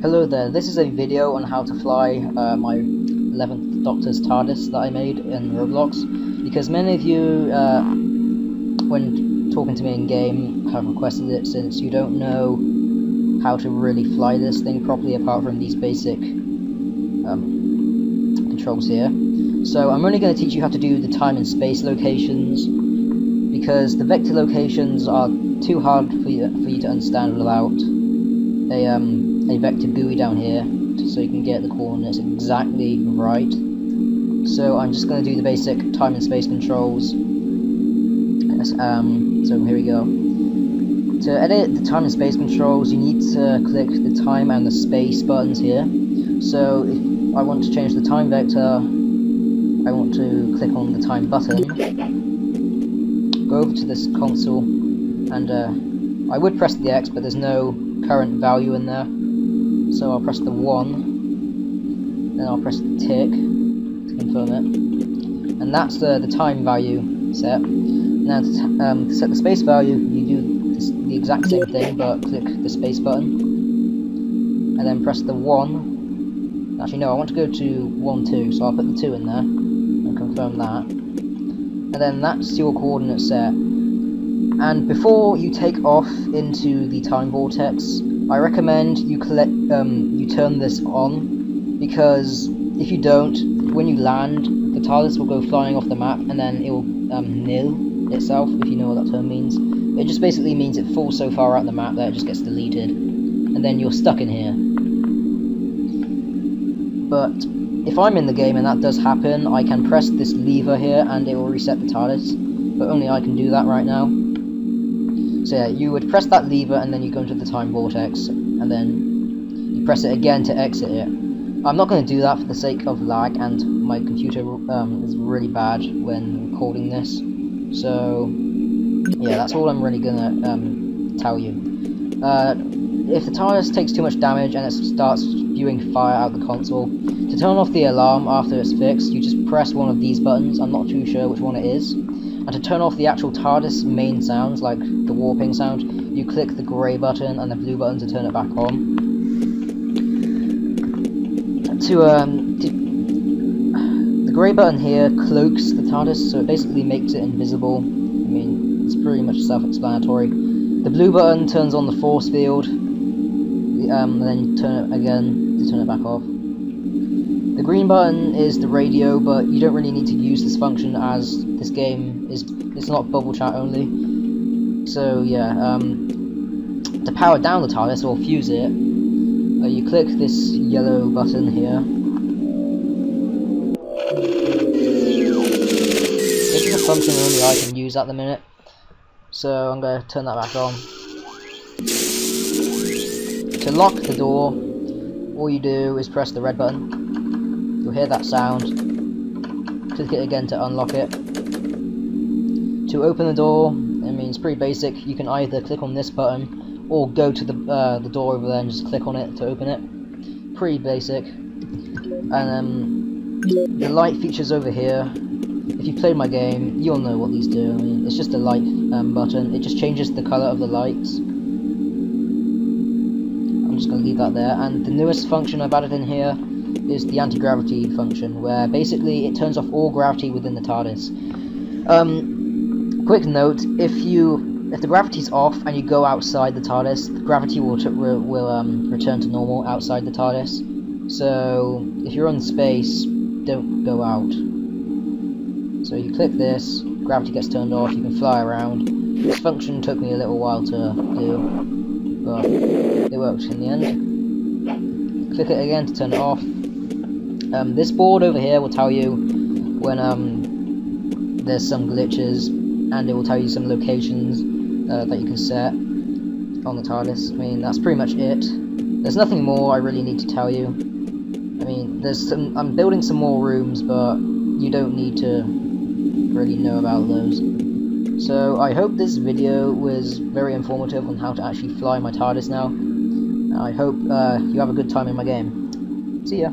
Hello there, this is a video on how to fly my 11th Doctor's TARDIS that I made in Roblox, because many of you, when talking to me in game, have requested it since you don't know how to really fly this thing properly apart from these basic controls here. So I'm only going to teach you how to do the time and space locations, because the vector locations are too hard for you to understand without a vector GUI down here, so you can get the coordinates exactly right. So I'm just going to do the basic time and space controls. So here we go. To edit the time and space controls, you need to click the time and the space buttons here. So if I want to change the time vector, I want to click on the time button, go over to this console, and I would press the X, but there's no current value in there. So I'll press the 1, then I'll press the tick to confirm it, and that's the time value set. Now to set the space value, you do the exact same thing, but click the space button, and then press the 1. Actually no, I want to go to 1, 2, so I'll put the 2 in there, and confirm that. And then that's your coordinate set. And before you take off into the time vortex, I recommend you you turn this on, because if you don't, when you land, the TARDIS will go flying off the map, and then it will nil itself, if you know what that term means. It just basically means it falls so far out the map that it just gets deleted, and then you're stuck in here. But if I'm in the game and that does happen, I can press this lever here and it will reset the TARDIS, but only I can do that right now. So yeah, you would press that lever and then you go into the time vortex, and then you press it again to exit it. I'm not going to do that for the sake of lag, and my computer is really bad when recording this. So yeah, that's all I'm really going to tell you. If the TARDIS takes too much damage and it starts spewing fire out the console, to turn off the alarm after it's fixed, you just press one of these buttons. I'm not too sure which one it is. And to turn off the actual TARDIS main sounds, like the warping sound, you click the grey button and the blue button to turn it back on. The grey button here cloaks the TARDIS, so it basically makes it invisible. I mean, it's pretty much self-explanatory. The blue button turns on the force field, and then you turn it again to turn it back off. The green button is the radio, but you don't really need to use this function as this game it's not bubble chat only. So yeah, to power down the TARDIS or fuse it, you click this yellow button here. This is a function only I can use at the minute, so I'm going to turn that back on. To lock the door, all you do is press the red button. You'll hear that sound. Click it again to unlock it. To open the door, I mean, it's pretty basic. You can either click on this button or go to the door over there and just click on it to open it. Pretty basic. And the light features over here. If you played my game, you'll know what these do. I mean, it's just a light button. It just changes the color of the lights. I'm just going to leave that there. And the newest function I've added in here is the anti-gravity function, where basically it turns off all gravity within the TARDIS. Quick note: if the gravity's off and you go outside the TARDIS, the gravity will return to normal outside the TARDIS. So if you're in space, don't go out. So you click this, gravity gets turned off, you can fly around. This function took me a little while to do, but it worked in the end. Click it again to turn it off. This board over here will tell you when there's some glitches, and it will tell you some locations that you can set on the TARDIS. I mean, that's pretty much it. There's nothing more I really need to tell you. I mean, I'm building some more rooms, but you don't need to really know about those. So I hope this video was very informative on how to actually fly my TARDIS now. I hope you have a good time in my game. See ya!